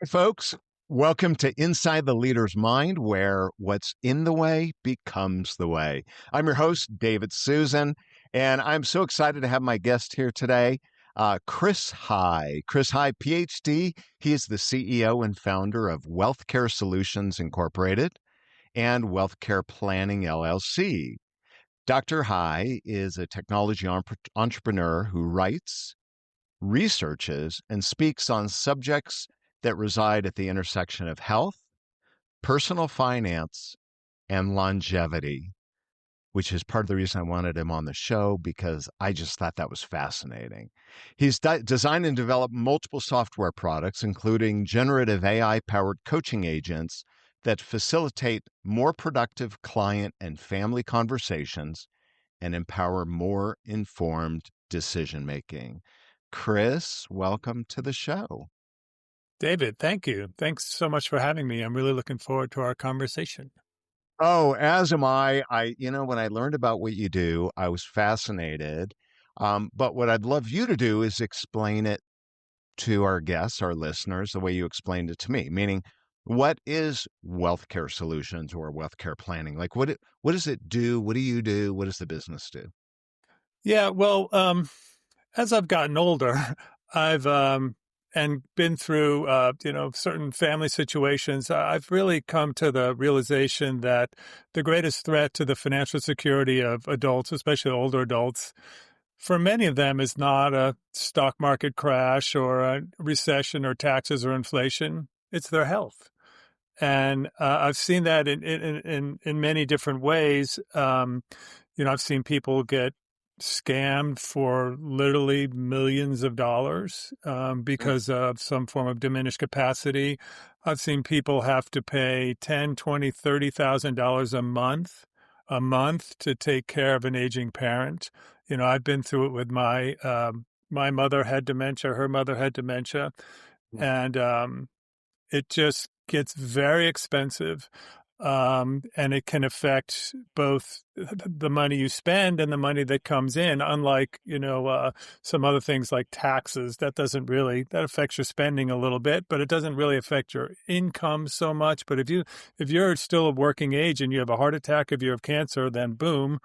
Hey, folks, welcome to Inside the Leader's Mind, where what's in the way becomes the way. I'm your host, David Susan, and I'm so excited to have my guest here today, Chris Heye. Chris Heye, PhD. He is the CEO and founder of Whealthcare Solutions Incorporated and Whealthcare Planning LLC. Dr. Heye is a technology entrepreneur who writes, researches, and speaks on subjects that reside at the intersection of health, personal finance, and longevity, which is part of the reason I wanted him on the show because I just thought that was fascinating. He's designed and developed multiple software products, including generative AI-powered coaching agents that facilitate more productive client and family conversations and empower more informed decision-making. Chris, welcome to the show. David, thank you. Thanks so much for having me. I'm really looking forward to our conversation. Oh, as am I. When I learned about what you do, I was fascinated. But what I'd love you to do is explain it to our guests, our listeners, the way you explained it to me, meaning what is Whealthcare Solutions or Whealthcare Planning? Like what does it do? What do you do? What does the business do? Yeah, well, as I've gotten older, I've and been through certain family situations. I've really come to the realization that the greatest threat to the financial security of adults, especially older adults, for many of them is not a stock market crash or a recession or taxes or inflation. It's their health. And I've seen that in many different ways. I've seen people get scammed for literally millions of dollars Mm. because of some form of diminished capacity. I've seen people have to pay $10, $20, $30,000 a month to take care of an aging parent. I've been through it with my mother had dementia, her mother had dementia, Mm. and it just gets very expensive, and it can affect both the money you spend and the money that comes in. Unlike some other things like taxes, that affects your spending a little bit, but it doesn't really affect your income so much. But if you're still of working age and you have a heart attack, if you have cancer, then boom,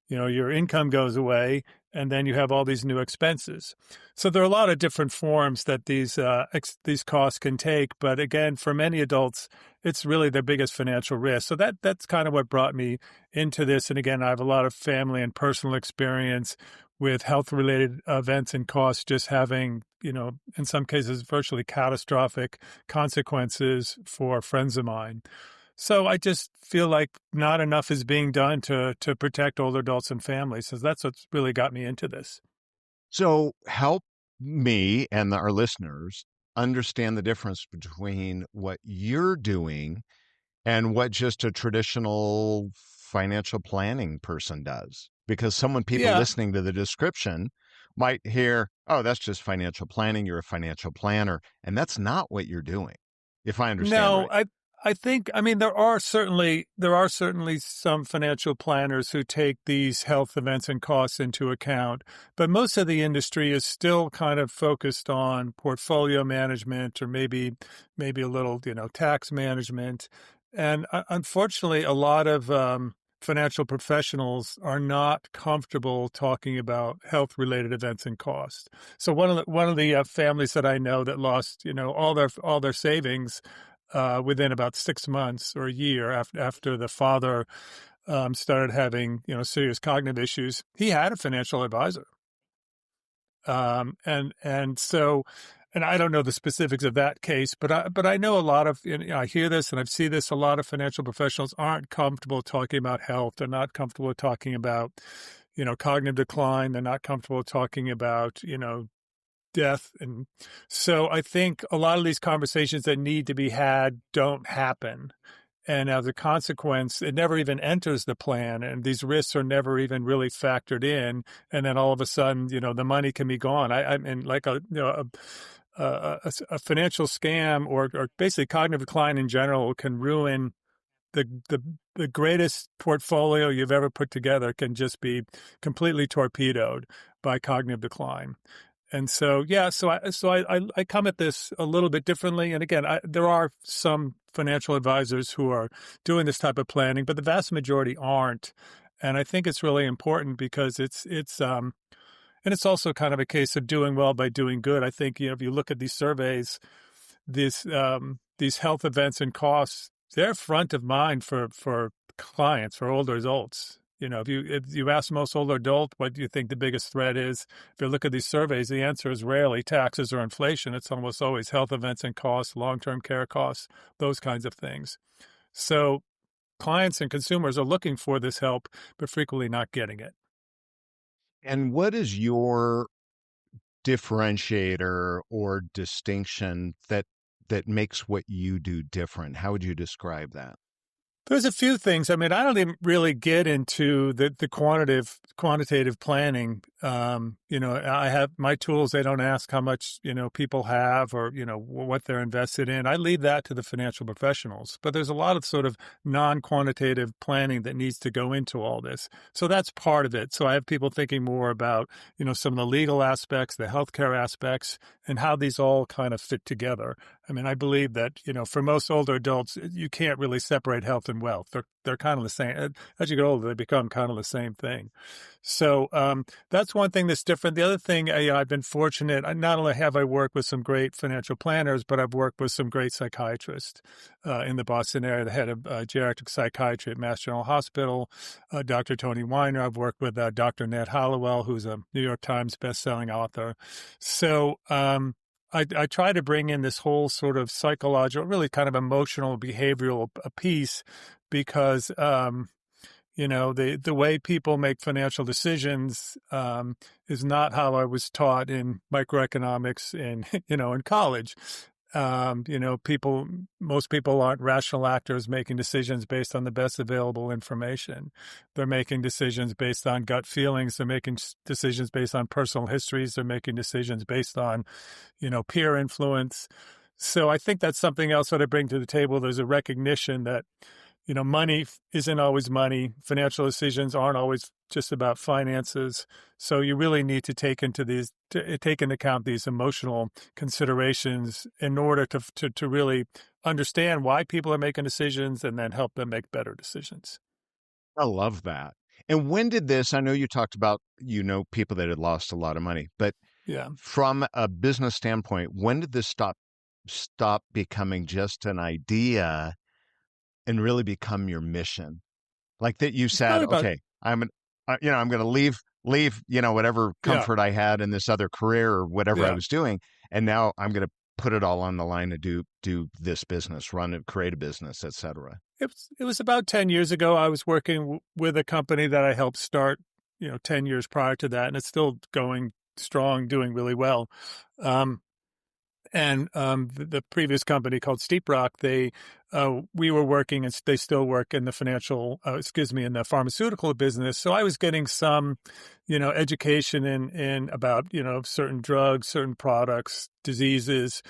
your income goes away, and then you have all these new expenses. So there are a lot of different forms that these costs can take. But again, for many adults, it's really their biggest financial risk. So that's kind of what brought me into this. And again, I have a lot of family and personal experience with health-related events and costs just having, in some cases, virtually catastrophic consequences for friends of mine. So I just feel like not enough is being done to protect older adults and families. So that's what's really got me into this. So help me and our listeners understand the difference between what you're doing and what just a traditional financial planning person does. Because people Yeah, listening to the description might hear, oh, that's just financial planning. You're a financial planner. And that's not what you're doing, if I understand no, right. I think, I mean, there are certainly some financial planners who take these health events and costs into account, but most of the industry is still kind of focused on portfolio management or maybe a little, tax management. And unfortunately, a lot of financial professionals are not comfortable talking about health-related events and costs. So one of the families that I know that lost, all their savings within about 6 months or a year after the father started having, serious cognitive issues, he had a financial advisor. And I don't know the specifics of that case, but I know a lot of, I hear this and I've seen this. A lot of financial professionals aren't comfortable talking about health. They're not comfortable talking about, cognitive decline. They're not comfortable talking about, death. And so I think a lot of these conversations that need to be had don't happen. And as a consequence, it never even enters the plan, and these risks are never even really factored in. And then all of a sudden, the money can be gone. I mean, like a financial scam or basically cognitive decline in general can ruin the greatest portfolio you've ever put together. Can just be completely torpedoed by cognitive decline. And so, yeah, I come at this a little bit differently. And again, there are some financial advisors who are doing this type of planning, but the vast majority aren't. And I think it's really important because and it's also kind of a case of doing well by doing good. I think, if you look at these surveys, these health events and costs, they're front of mind for clients, for older adults. If you ask most older adults, what do you think the biggest threat is? If you look at these surveys, the answer is rarely taxes or inflation. It's almost always health events and costs, long-term care costs, those kinds of things. So clients and consumers are looking for this help, but frequently not getting it. And what is your differentiator or distinction that makes what you do different? How would you describe that? There's a few things. I mean, I don't even really get into the quantitative planning. I have my tools. They don't ask how much, people have or, what they're invested in. I leave that to the financial professionals. But there's a lot of sort of non-quantitative planning that needs to go into all this. So that's part of it. So I have people thinking more about, some of the legal aspects, the healthcare aspects, and how these all kind of fit together. I mean, I believe that, for most older adults, you can't really separate health and wealth. They're kind of the same. As you get older, they become kind of the same thing. So that's one thing that's different. The other thing, I've been fortunate. Not only have I worked with some great financial planners, but I've worked with some great psychiatrists in the Boston area. The head of geriatric psychiatry at Mass General Hospital, Dr. Tony Weiner. I've worked with Dr. Ned Hollowell, who's a New York Times bestselling author. So I try to bring in this whole sort of psychological, really kind of emotional, behavioral piece because, the way people make financial decisions is not how I was taught in microeconomics in college. Most people aren't rational actors making decisions based on the best available information. They're making decisions based on gut feelings. They're making decisions based on personal histories. They're making decisions based on, peer influence. So I think that's something else that I bring to the table. There's a recognition that, money isn't always money. Financial decisions aren't always just about finances. So you really need to take into account these emotional considerations in order to really understand why people are making decisions and then help them make better decisions. I love that. And when did this, I know you talked about, people that had lost a lot of money, but Yeah. from a business standpoint, when did this stop becoming just an idea and really become your mission? Like that you It's probably said, about, okay, I'm going to leave, whatever yeah. comfort I had in this other career or whatever I Yeah. was doing, and now I'm going to put it all on the line to do this business, run it, create a business, etc. It was about 10 years ago. I was working with a company that I helped start, 10 years prior to that, and it's still going strong, doing really well. And the previous company called Steep Rock, we were working, and they still work in the in the pharmaceutical business. So I was getting some, education in about, certain drugs, certain products, diseases,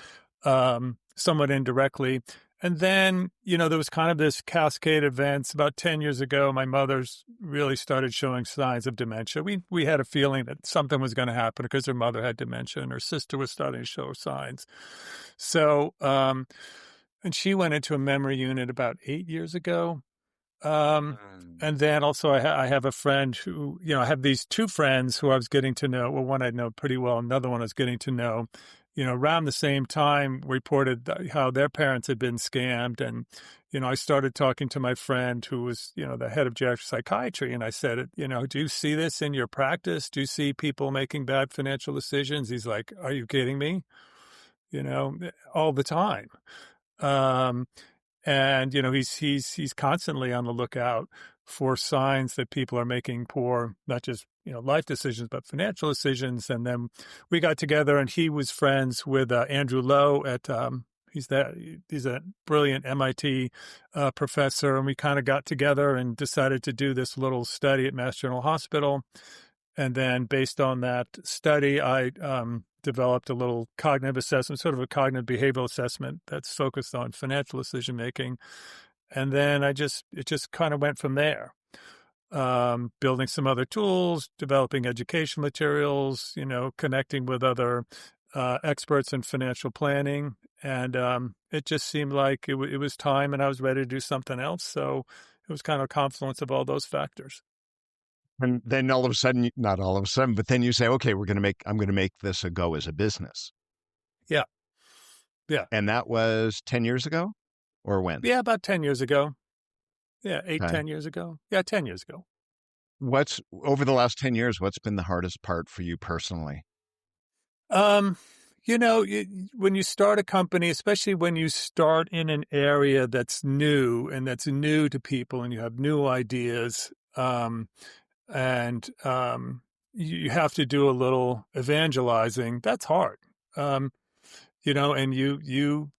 somewhat indirectly. And then, there was kind of this cascade events. About 10 years ago, my mother's really started showing signs of dementia. We had a feeling that something was going to happen because her mother had dementia and her sister was starting to show signs. So, and she went into a memory unit about 8 years ago. And then also I have a friend who, I have these two friends who I was getting to know. Well, one I know pretty well. Another one I was getting to know, around the same time reported how their parents had been scammed. And, I started talking to my friend who was, the head of geriatric psychiatry. And I said, do you see this in your practice? Do you see people making bad financial decisions? He's like, are you kidding me? All the time. And he's constantly on the lookout for signs that people are making poor, not just life decisions, but financial decisions. And then we got together, and he was friends with Andrew Lowe at he's a brilliant MIT professor, and we kind of got together and decided to do this little study at Mass General Hospital. And then based on that study, I developed a little cognitive assessment, sort of a cognitive behavioral assessment that's focused on financial decision making. And then it just kind of went from there. building some other tools, developing education materials, connecting with other experts in financial planning. And it just seemed like it was time and I was ready to do something else. So it was kind of a confluence of all those factors. And then all of a sudden, not all of a sudden, but then you say, okay, I'm going to make this a go as a business. Yeah. Yeah. And that was 10 years ago or when? Yeah. About 10 years ago. Yeah. Okay. 10 years ago. Yeah. 10 years ago. What's over the last 10 years, what's been the hardest part for you personally? Um, when you start a company, especially when you start in an area that's new and that's new to people and you have new ideas, and you have to do a little evangelizing. That's hard. Um, and you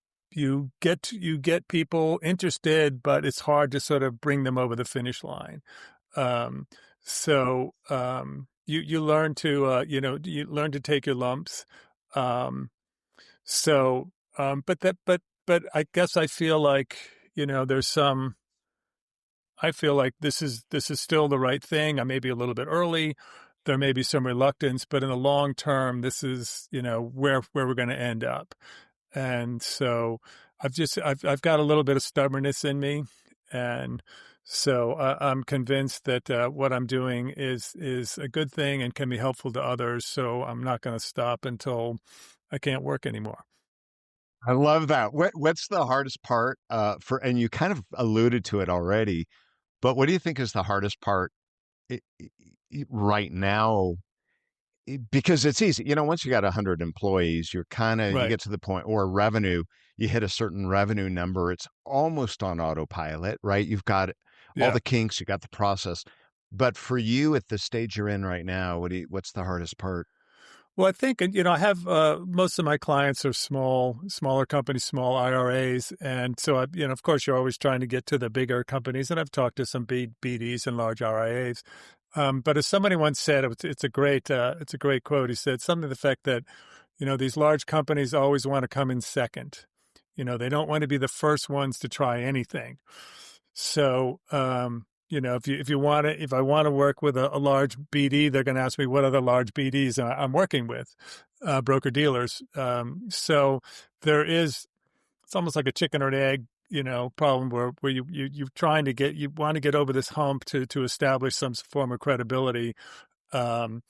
get people interested, but it's hard to sort of bring them over the finish line. Um, you learn to you learn to take your lumps. Um, but I guess I feel like there's some. I feel like this is still the right thing. I may be a little bit early. There may be some reluctance, but in the long term, this is where we're going to end up. And so I've got a little bit of stubbornness in me, and so I'm convinced that what I'm doing is a good thing and can be helpful to others. So I'm not going to stop until I can't work anymore. I love that. What's the hardest part and you kind of alluded to it already, but what do you think is the hardest part right now? Because it's easy, once you got 100 employees, you Right. get to the point, or revenue, you hit a certain revenue number, it's almost on autopilot, right? You've got all Yeah. the kinks, you got the process. But for you at the stage you're in right now, what's the hardest part? Well, I think, I have most of my clients are smaller companies, small IRAs. And so, of course, you're always trying to get to the bigger companies. And I've talked to some BDs and large RIAs. But as somebody once said, it's a great quote. He said something to the effect that, these large companies always want to come in second. They don't want to be the first ones to try anything. So, if I want to work with a large BD, they're going to ask me what other large BDs I'm working with, broker dealers. So it's almost like a chicken or an egg, problem where you're trying to you want to get over this hump to establish some form of credibility. Um,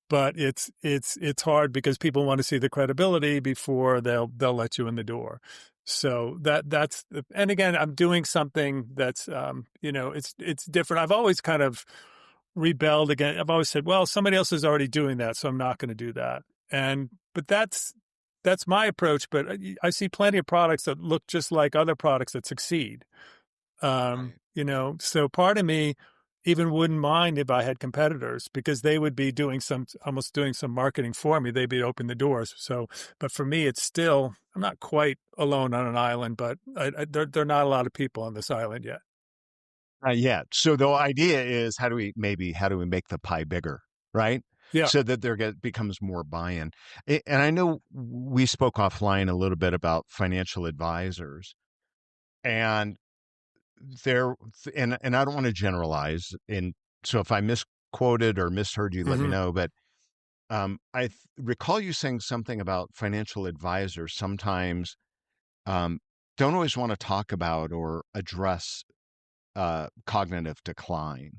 but it's hard because people want to see the credibility before they'll let you in the door. So and again, I'm doing something that's it's different. I've always kind of rebelled again. I've always said, well, somebody else is already doing that, so I'm not going to do that. But that's my approach. But I see plenty of products that look just like other products that succeed. Right. So part of me even wouldn't mind if I had competitors because they would be almost doing some marketing for me. They'd be opening the doors. So, but for me, it's still, I'm not quite alone on an island, but there are not a lot of people on this island yet. Yeah. So the idea is how do we make the pie bigger, right? Yeah. So that becomes more buy-in. And I know we spoke offline a little bit about financial advisors, and there, and I don't want to generalize. And so if I misquoted or misheard you, let me Hmm. know. But recall you saying something about financial advisors sometimes um, don't always want to talk about or address cognitive decline.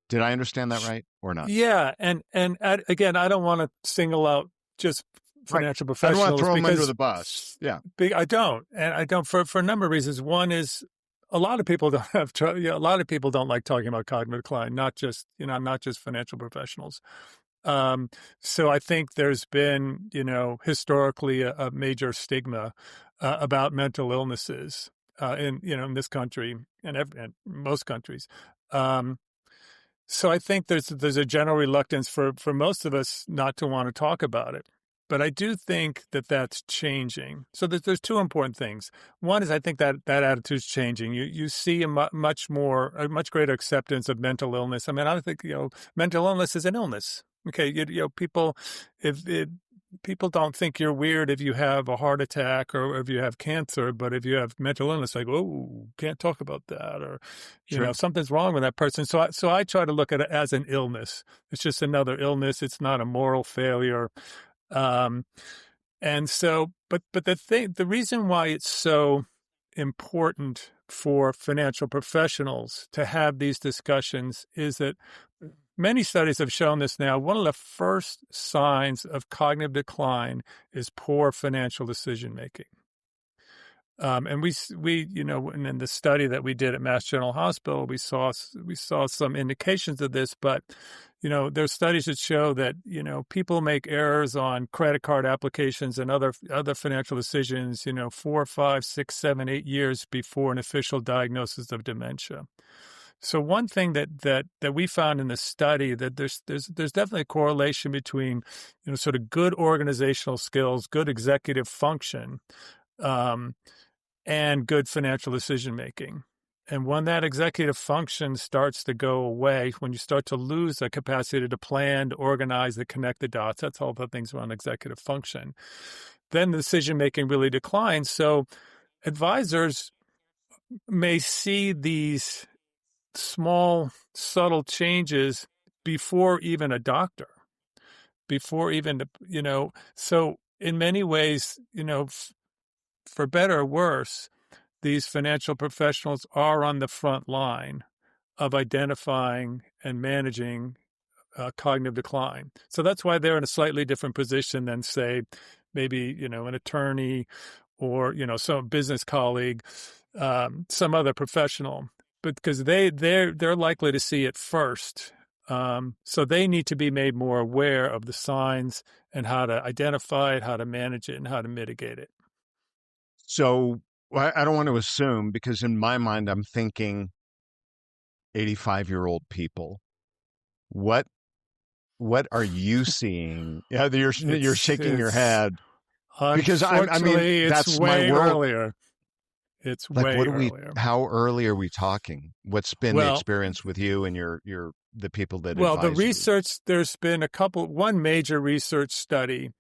Did I understand that right or not? Yeah. Again, I don't want to single out just Right. financial I don't want to professionals throw them under because the bus. Yeah. I don't, and I don't for a number of reasons. One is a lot of people don't a lot of people don't like talking about cognitive decline, not just financial professionals. Um, so I think there's been, historically a major stigma about mental illnesses in this country and most countries. Um, so I think there's a general reluctance for most of us not to want to talk about it. But I do think that that's changing. So there's two important things. One is I think that attitude's changing. You see a much greater acceptance of mental illness. I mean, I think mental illness is an illness. Okay, people if it, people don't think you're weird if you have a heart attack or if you have cancer, but if you have mental illness, like, oh, can't talk about that, or Sure. something's wrong with that person. So I try to look at it as an illness. It's just another illness. It's not a moral failure. Um, and so, but the reason why it's so important for financial professionals to have these discussions is that many studies have shown this now. One of the first signs of cognitive decline is poor financial decision making. And and in the study that we did at Mass General Hospital, we saw some indications of this. But there's studies that show that people make errors on credit card applications and other financial decisions 4, 5, 6, 7, 8 years before an official diagnosis of dementia. So one thing that we found in the study, that there's definitely a correlation between sort of good organizational skills, good executive function, and good financial decision making. And when that executive function starts to go away, when you start to lose the capacity to plan, to organize, to connect the dots, that's all the things around executive function, then the decision making really declines. So advisors may see these small, subtle changes before even a doctor, before even, so in many ways, for better or worse, these financial professionals are on the front line of identifying and managing cognitive decline. So that's why they're in a slightly different position than, say, maybe, an attorney or, some business colleague, some other professional, but because they're likely to see it first. So they need to be made more aware of the signs and how to identify it, how to manage it, and how to mitigate it. So I don't want to assume, because in my mind, I'm thinking 85-year-old people. What are you seeing? Yeah, you're shaking your It's head because I mean, unfortunately, it's that's my way world. earlier. It's Like, way earlier. how early are we talking? What's been the Well, experience with you and the people that the advise you? research, there's been one major research study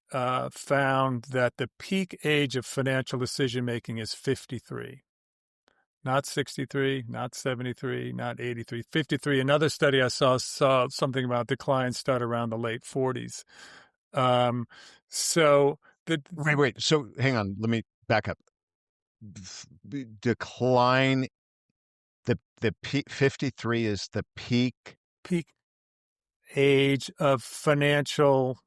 found that the peak age of financial decision making is 53. Not 63, not 73, not 83, 53. Another study I saw something about decline start around the late 40s. So the Wait. So hang on. Let me back up. Decline. The peak 53 is the peak. peak age of financial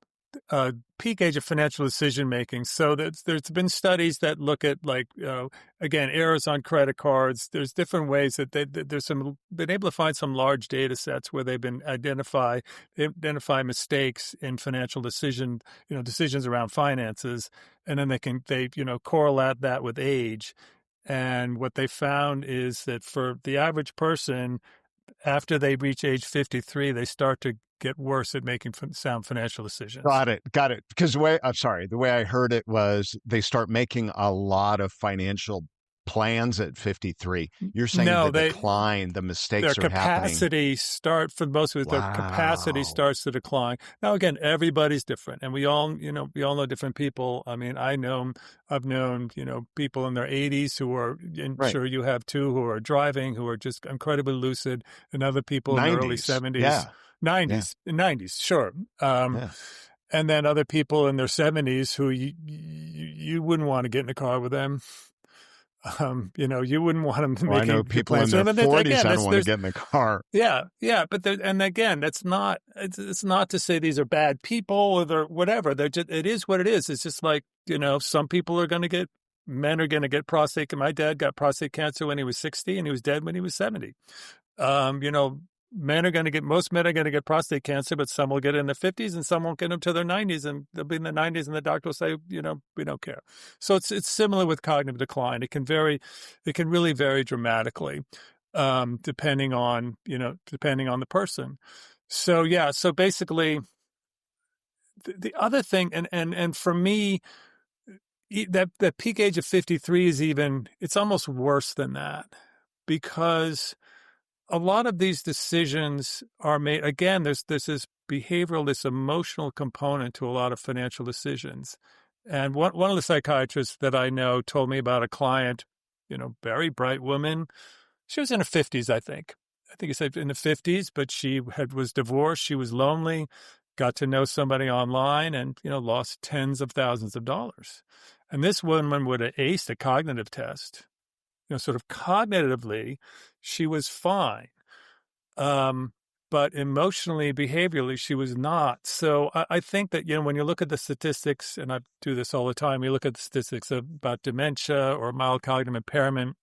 peak age of financial decision making. So there's been studies that look at, like, again, errors on credit cards. There's different ways that there's been able to find some large data sets where they've been identify mistakes in financial decisions around finances, and then they correlate that with age. And what they found is that for the average person, after they reach age 53, they start to get worse at making sound financial decisions. Got it. Because the way I heard it was they start making a lot of financial plans at 53. You're saying No, the decline, the their mistakes are happening. capacity for most of it, their capacity Wow. starts to decline. Now, again, everybody's different, and we all know different people. I mean, I've known, people in their 80s who are, and Right. sure you have too, who are driving, who are just incredibly lucid, and other people in their early 90s. 70s, Yeah. 90s, sure. Yeah. And then other people in their 70s who you wouldn't want to get in a car with them. You wouldn't want them Well, I know making people in plans. their And 40s. again, I don't want to get in the car. yeah, but and again, that's not. It's not to say these are bad people or they're whatever. It is what it is. It's just like, some people are going to get. Men are going to get prostate. My dad got prostate cancer when he was 60, and he was dead when he was 70. Most men are going to get prostate cancer, but some will get it in their 50s and some won't get them to their 90s, and they'll be in their 90s and the doctor will say, we don't care. So it's similar with cognitive decline. It can really vary dramatically, depending on the person. So, yeah. So basically the other thing, and for me, that peak age of 53 it's almost worse than that, because a lot of these decisions are made, again, there's this behavioral, this emotional component to a lot of financial decisions. And one of the psychiatrists that I know told me about a client, very bright woman. She was in her 50s, I think. I think he said in the 50s, but she was divorced. She was lonely, got to know somebody online and, lost tens of thousands of dollars. And this woman would have aced a cognitive test. Sort of cognitively, she was fine. But emotionally, behaviorally, she was not. So I think that, when you look at the statistics, and I do this all the time, you look at the statistics about dementia or mild cognitive impairment,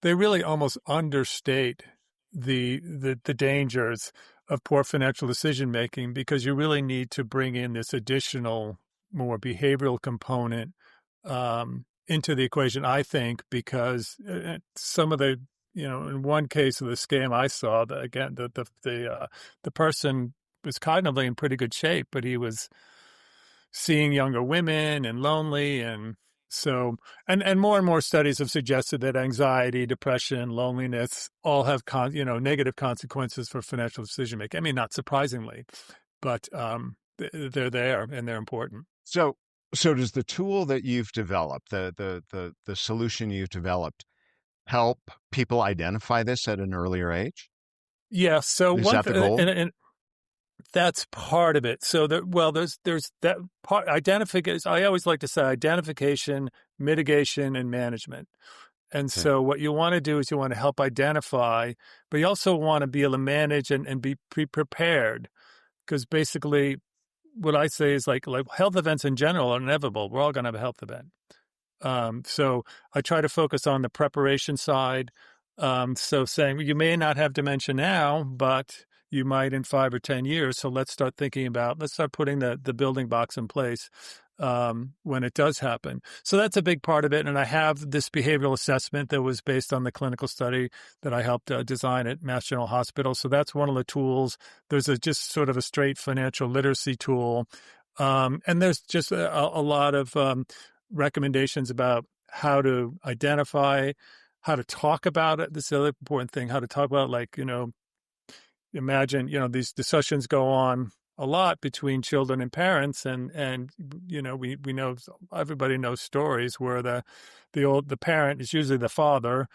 they really almost understate the dangers of poor financial decision making, because you really need to bring in this additional, more behavioral component into the equation, I think, because some of the, in one case of the scam I saw, the person was cognitively in pretty good shape, but he was seeing younger women and lonely. And so, and more studies have suggested that anxiety, depression, loneliness all have negative consequences for financial decision making. I mean, not surprisingly, but they're there and they're important. So does the tool that you've developed, the solution you've developed, help people identify this at an earlier age? Yeah. So Is that the goal? and that's part of it. So there's that part, identification. I always like to say identification, mitigation, and management. And Okay. so what you want to do is you want to help identify, but you also want to be able to manage and be prepared. Because basically what I say is like health events in general are inevitable. We're all going to have a health event. So I try to focus on the preparation side. So saying you may not have dementia now, but you might in 5 or 10 years. So let's start putting the building blocks in place when it does happen. So that's a big part of it. And I have this behavioral assessment that was based on the clinical study that I helped design at Mass General Hospital. So that's one of the tools. There's just sort of a straight financial literacy tool. And there's just a lot of recommendations about how to identify, how to talk about it. This is the other important thing, how to talk about, imagine, these discussions go on a lot between children and parents. And we know, everybody knows stories where the parent is usually the father,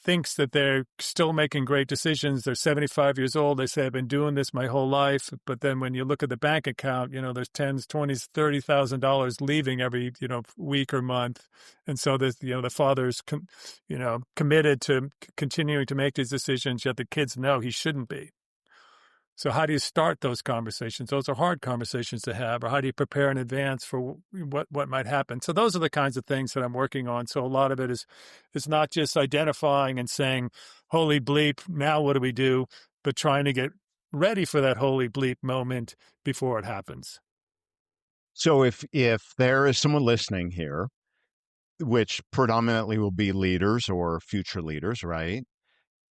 thinks that they're still making great decisions. They're 75 years old. They say, I've been doing this my whole life. But then when you look at the bank account, there's tens, 20s, $30,000 leaving every, week or month. And so there's, the father's, committed to continuing to make these decisions, yet the kids know he shouldn't be. So how do you start those conversations? Those are hard conversations to have. Or how do you prepare in advance for what might happen? So those are the kinds of things that I'm working on. So a lot of it is not just identifying and saying, holy bleep, now what do we do? But trying to get ready for that holy bleep moment before it happens. So if there is someone listening here, which predominantly will be leaders or future leaders, right?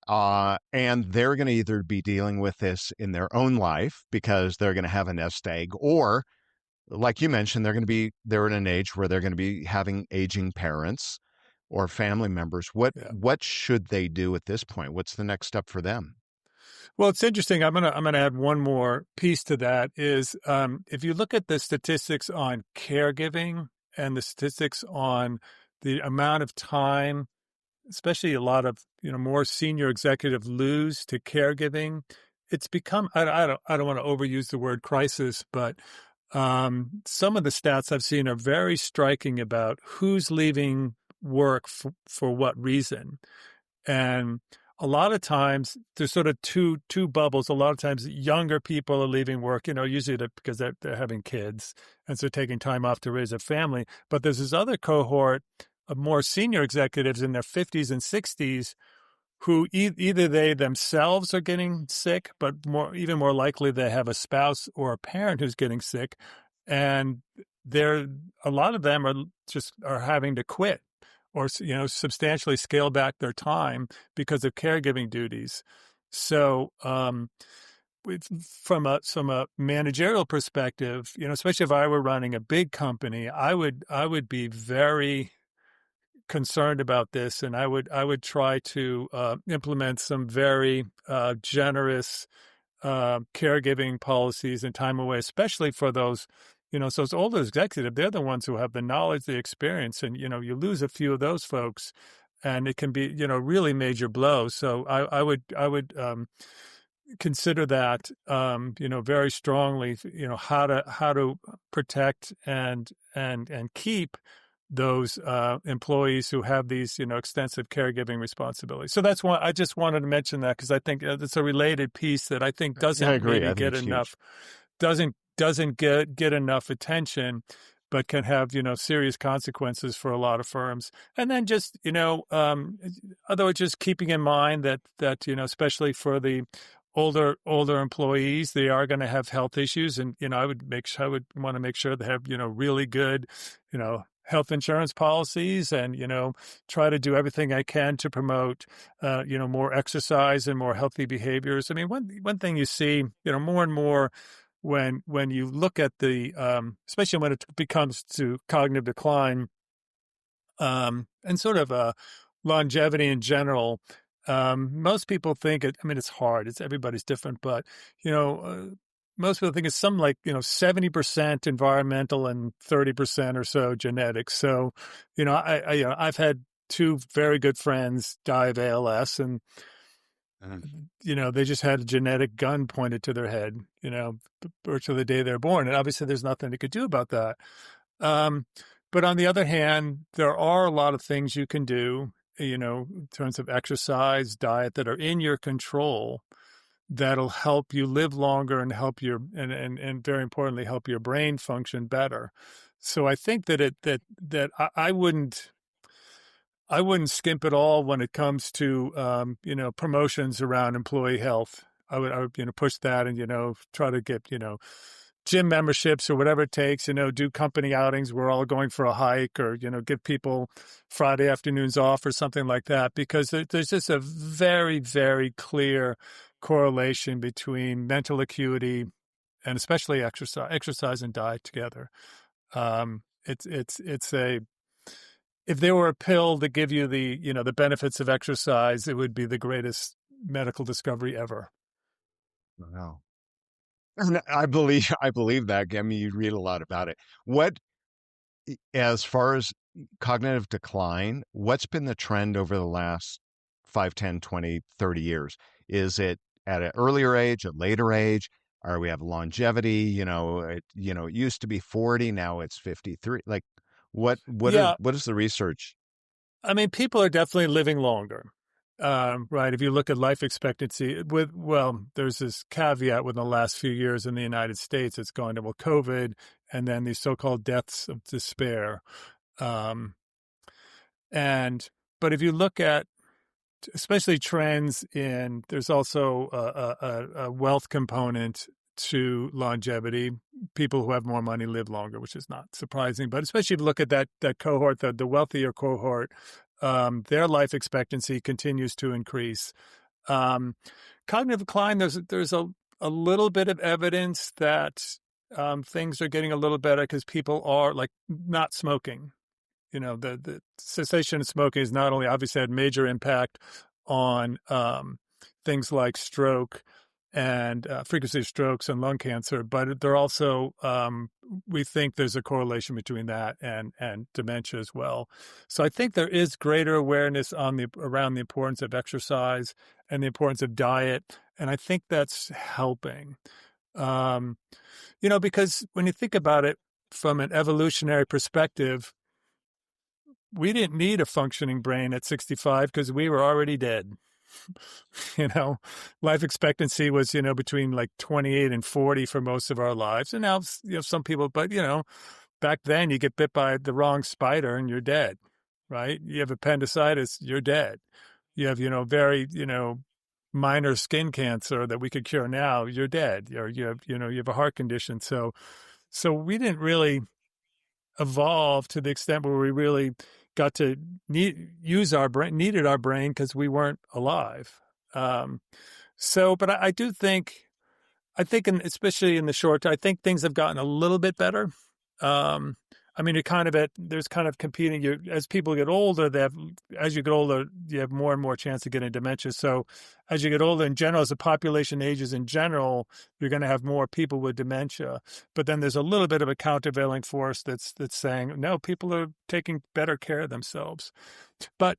And they're going to either be dealing with this in their own life because they're going to have a nest egg, or like you mentioned, they're in an age where they're going to be having aging parents or family members. What should they do at this point? What's the next step for them? Well, it's interesting. I'm gonna add one more piece to that. Is if you look at the statistics on caregiving and the statistics on the amount of time, especially a lot of more senior executives lose to caregiving, it's become, I don't want to overuse the word crisis, but some of the stats I've seen are very striking about who's leaving work for what reason. And a lot of times there's sort of two bubbles. A lot of times younger people are leaving work, usually because they're having kids and so taking time off to raise a family. But there's this other cohort of more senior executives in their 50s and 60s who either they themselves are getting sick, but even more likely they have a spouse or a parent who's getting sick. And a lot of them are having to quit or, substantially scale back their time because of caregiving duties. So, from a managerial perspective, especially if I were running a big company, I would be very concerned about this, and I would try to implement some very generous caregiving policies and time away, especially for those, so those older executive, they're the ones who have the knowledge, the experience, and, you lose a few of those folks and it can be, really major blows. So I would consider that, very strongly, how to protect and keep those employees who have these, extensive caregiving responsibilities. So that's why I just wanted to mention that because I think it's a related piece that I think I doesn't agree. maybe I think get it's huge. enough, doesn't get enough attention, but can have serious consequences for a lot of firms. And then just although just keeping in mind that especially for the older employees, they are going to have health issues, and I would want to make sure they have really good health insurance policies, and try to do everything I can to promote more exercise and more healthy behaviors. I mean, one thing you see more and more when you look at the especially when it becomes to cognitive decline, and sort of longevity in general. Most people think I mean, it's hard. It's everybody's different, but most people think it's something like 70% environmental and 30% or so genetics. So, I've had two very good friends die of ALS, and they just had a genetic gun pointed to their head, virtually the day they're born, and obviously there's nothing they could do about that. But on the other hand, there are a lot of things you can do, in terms of exercise, diet, that are in your control that'll help you live longer and help and very importantly, help your brain function better. So I think that I wouldn't skimp at all when it comes to, promotions around employee health. I would, push that and, try to get, gym memberships or whatever it takes, do company outings. We're all going for a hike, or, give people Friday afternoons off or something like that, because there's just a very, very clear correlation between mental acuity and especially exercise and diet together. It's a, if there were a pill to give you the benefits of exercise, it would be the greatest medical discovery ever. Wow. And I believe that. I mean, you read a lot about it. What, as far as cognitive decline, what's been the trend over the last 5, 10, 20, 30 years? Is it at an earlier age, a later age? Or we have longevity? It used to be 40, now it's 53. Like, Yeah, what is the research? I mean, people are definitely living longer, right? If you look at life expectancy, there's this caveat with the last few years in the United States, it's gone to COVID, and then these so-called deaths of despair. Um, and but if you look at especially trends in, there's also a wealth component to longevity. People who have more money live longer, which is not surprising. But especially if you look at that cohort, the wealthier cohort, their life expectancy continues to increase. Cognitive decline, there's a little bit of evidence that things are getting a little better because people are like not smoking. The cessation of smoking has not only obviously had major impact on things like stroke and frequency of strokes and lung cancer, but they're also, we think there's a correlation between that and dementia as well. So I think there is greater awareness around the importance of exercise and the importance of diet, and I think that's helping. Because when you think about it from an evolutionary perspective, we didn't need a functioning brain at 65 because we were already dead. Life expectancy was, between like 28 and 40 for most of our lives. And now, some people, but, back then you get bit by the wrong spider and you're dead, right? You have appendicitis, you're dead. You have, very, minor skin cancer that we could cure now, you're dead. Or you have a heart condition. So we didn't really evolve to the extent where we really got to needed our brain because we weren't alive. But I do think, especially in the short term, I think things have gotten a little bit better. I mean, there's kind of competing. As people get older, as you get older, you have more and more chance of getting dementia. So as you get older in general, as the population ages in general, you're going to have more people with dementia. But then there's a little bit of a countervailing force that's saying, no, people are taking better care of themselves. But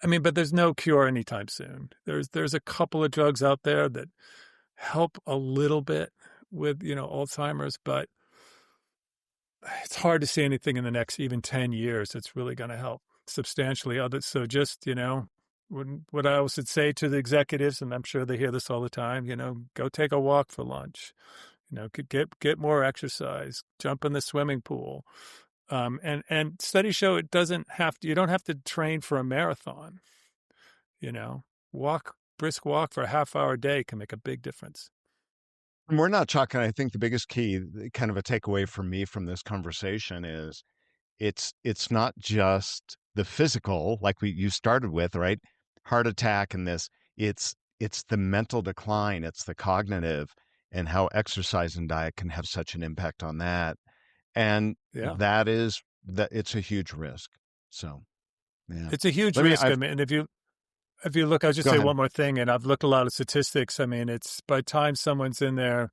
but there's no cure anytime soon. There's a couple of drugs out there that help a little bit with, Alzheimer's, but it's hard to see anything in the next even 10 years that's really going to help substantially. So just, what I always would say to the executives, and I'm sure they hear this all the time, go take a walk for lunch, get more exercise, jump in the swimming pool. And studies show you don't have to train for a marathon, you know, brisk walk for a half hour a day can make a big difference. And we're not talking, I think the biggest key, kind of a takeaway for me from this conversation is it's not just the physical, like you started with, right? Heart attack and this, it's the mental decline, it's the cognitive, and how exercise and diet can have such an impact on that. And Yeah. that it's a huge risk. So, yeah. It's a huge Let me, risk. I I've, mean, and if you look, I'll just Go say ahead. one more thing, and I've looked a lot of statistics. I mean, it's by the time someone's in their,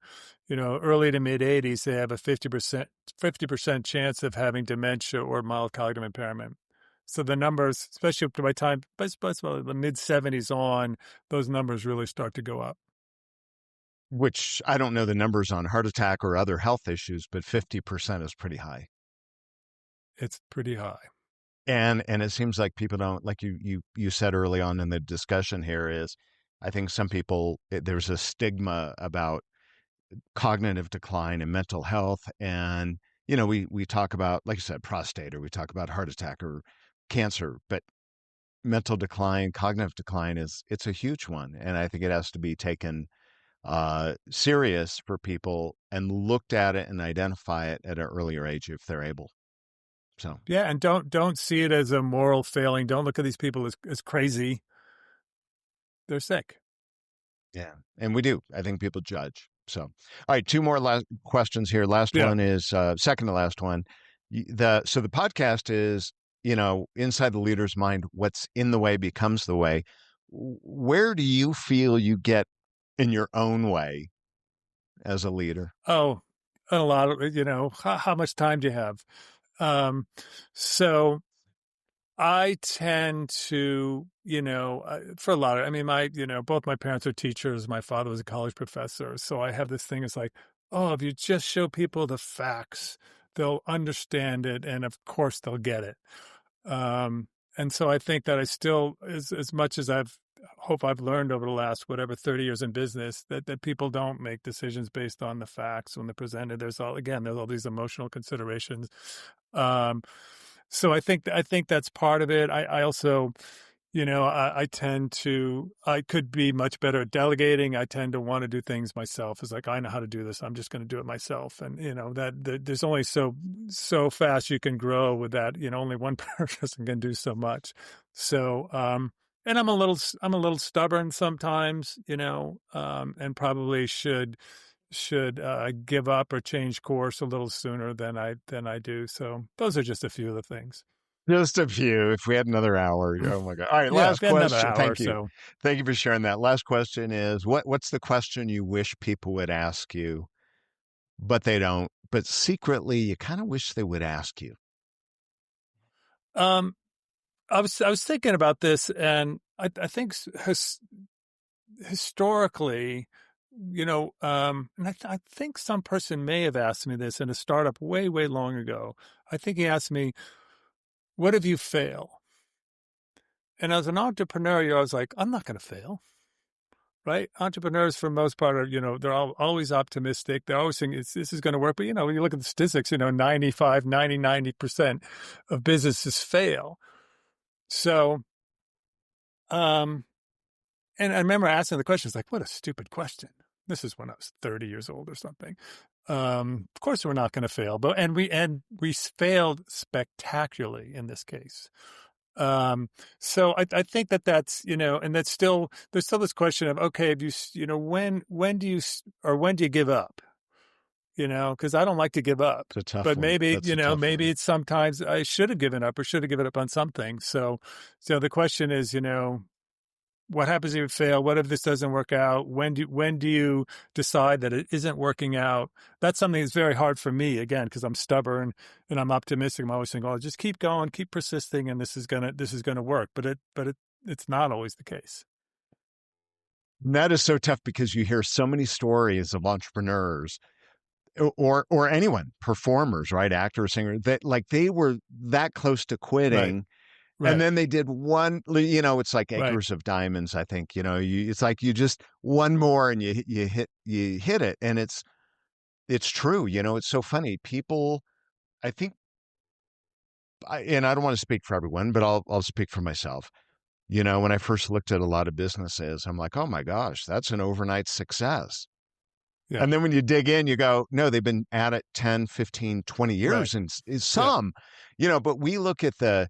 early to mid 80s, they have a 50% chance of having dementia or mild cognitive impairment. So the numbers, especially by the time, I suppose the mid 70s on, those numbers really start to go up. Which I don't know the numbers on heart attack or other health issues, but 50% is pretty high. It's pretty high. And it seems like people don't, like you said early on in the discussion here, is I think some people, there's a stigma about cognitive decline and mental health. And, we talk about, like you said, prostate, or we talk about heart attack or cancer, but mental decline, cognitive decline it's a huge one. And I think it has to be taken serious for people and looked at it and identify it at an earlier age if they're able. So, Yeah, and don't see it as a moral failing. Don't look at these people as crazy. They're sick. yeah, and we do. I think people judge. So, all right, two more last questions here. Last Yeah. one is second to last one. The podcast is, inside the leader's mind. What's in the way becomes the way. Where do you feel you get in your own way as a leader? Oh, a lot of, how much time do you have? Um, so I tend to, for a lot of, both my parents are teachers. My father was a college professor. So I have this thing. It's like, oh, if you just show people the facts, they'll understand it. And of course they'll get it. And so I think that I still, as much as hope I've learned over the last, 30 years in business, that people don't make decisions based on the facts when they're presented. There's all these emotional considerations. So I think that's part of it. I also, I could be much better at delegating. I tend to want to do things myself. It's like, I know how to do this. I'm just going to do it myself. And, there's only so fast you can grow with that. Only one person can do so much. So, and I'm a little stubborn sometimes, and probably should give up or change course a little sooner than I do. So those are just a few of the things. Just a few. If we had another hour, oh my God. All right, Yeah, last if you had another question. hour or Thank you. so. Thank you for sharing that. Last question is what's the question you wish people would ask you, but they don't, but secretly you kind of wish they would ask you? Um, I was thinking about this, and I think historically, and I think some person may have asked me this in a startup way, way long ago. I think he asked me, "What if you fail?" And as an entrepreneur, I was like, "I'm not going to fail." Right? Entrepreneurs, for the most part, are, they're always optimistic. They're always saying this is going to work. But, when you look at the statistics, 95, 90% of businesses fail. So, and I remember asking the question, it's like, what a stupid question. This is when I was 30 years old or something. Of course, we're not going to fail, and we failed spectacularly in this case. So I think that's, and there's still this question of, okay, if when do you give up? because I don't like to give up. It's a tough But one. maybe, That's a tough maybe one. it's sometimes I should have given up or should have given up on something. So the question is, what happens if you fail? What if this doesn't work out? When do you decide that it isn't working out? That's something that's very hard for me, again, because I'm stubborn and I'm optimistic. I'm always saying, "Oh, just keep going, keep persisting, and this is gonna work." But it's not always the case. And that is so tough because you hear so many stories of entrepreneurs or anyone, performers, right? Actors, singers, that like they were that close to Right, quitting. And right, then they did one, it's like right. acres of diamonds, I think, it's like you just one more and you hit it. And it's true. It's so funny. People, I think, and I don't want to speak for everyone, but I'll speak for myself. When I first looked at a lot of businesses, I'm like, oh my gosh, that's an overnight success. Yeah, And then when you dig in, you go, no, they've been at it 10, 15, 20 right. years and Yeah, some, but we look at the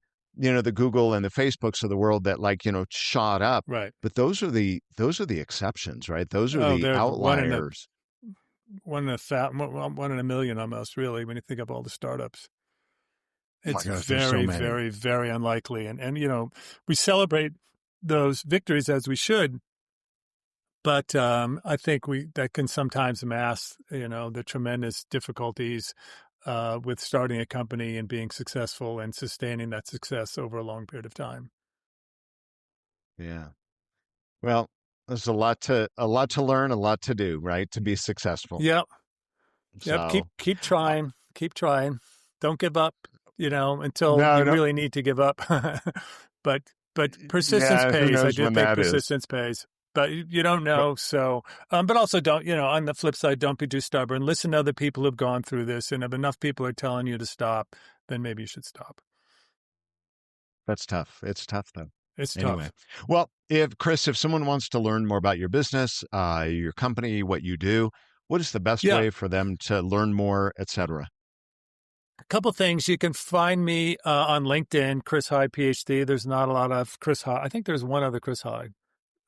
Google and the Facebooks of the world that like, shot up, right. but those are the exceptions, right? Those are Oh, the they're the outliers. one in a million almost, really, when you think of all the startups. Oh my It's gosh, there's so very, many. very, very unlikely. And we celebrate those victories as we should, but I think that can sometimes mask, the tremendous difficulties with starting a company and being successful and sustaining that success over a long period of time. Yeah. Well, there's a lot to learn, a lot to do, right? To be successful. Yep. Yep. Keep So keep trying. Keep trying. Don't give up, until no, you no, really need to give up. But persistence yeah, who pays. I knows do when think that is. persistence pays. But you don't But know. So, but also don't, on the flip side, don't be too stubborn. Listen to other people who've gone through this. And if enough people are telling you to stop, then maybe you should stop. that's tough. It's tough though. It's Anyway, tough. well, if someone wants to learn more about your business, your company, what you do, what is the best Yeah. way for them to learn more, etc.? A couple things. You can find me on LinkedIn, Chris Heye, PhD. There's not a lot of Chris Heye. I think there's one other Chris Heye.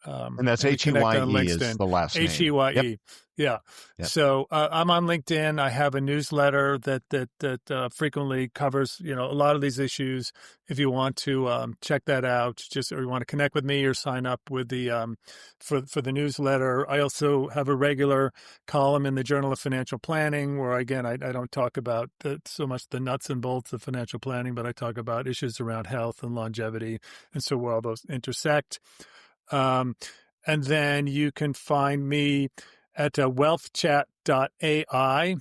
And that's And we connect on Heye is LinkedIn. the last name. Yep, Heye. Yeah. yep. So I'm on LinkedIn. I have a newsletter that frequently covers a lot of these issues. If you want to check that out, or you want to connect with me or sign up with the for the newsletter. I also have a regular column in the Journal of Financial Planning where again I don't talk about so much the nuts and bolts of financial planning, but I talk about issues around health and longevity, and so where all those intersect. Um, and then you can find me at wealthchat.ai.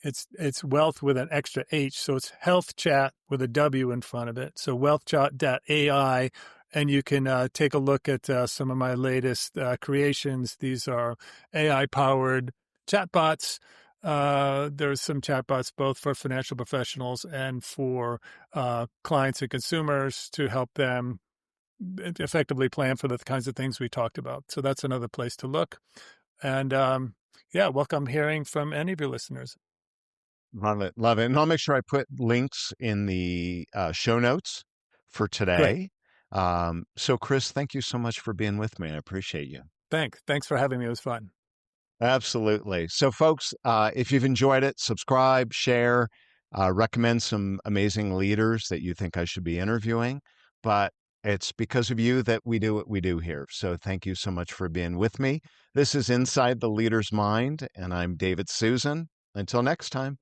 It's wealth with an extra H. So it's health chat with a W in front of it. So wealthchat.ai. And you can take a look at some of my latest creations. These are AI powered chatbots. There's some chatbots both for financial professionals and for clients and consumers to help them effectively plan for the kinds of things we talked about. So that's another place to look. And yeah, welcome hearing from any of your listeners. Love it, love it. And I'll make sure I put links in the show notes for Great. today. So, Chris, thank you so much for being with me. I appreciate you. Thanks for having me. It was fun. Absolutely. So, folks, if you've enjoyed it, subscribe, share, recommend some amazing leaders that you think I should be interviewing. But it's because of you that we do what we do here. So, thank you so much for being with me. This is Inside the Leader's Mind, and I'm David Susan. Until next time.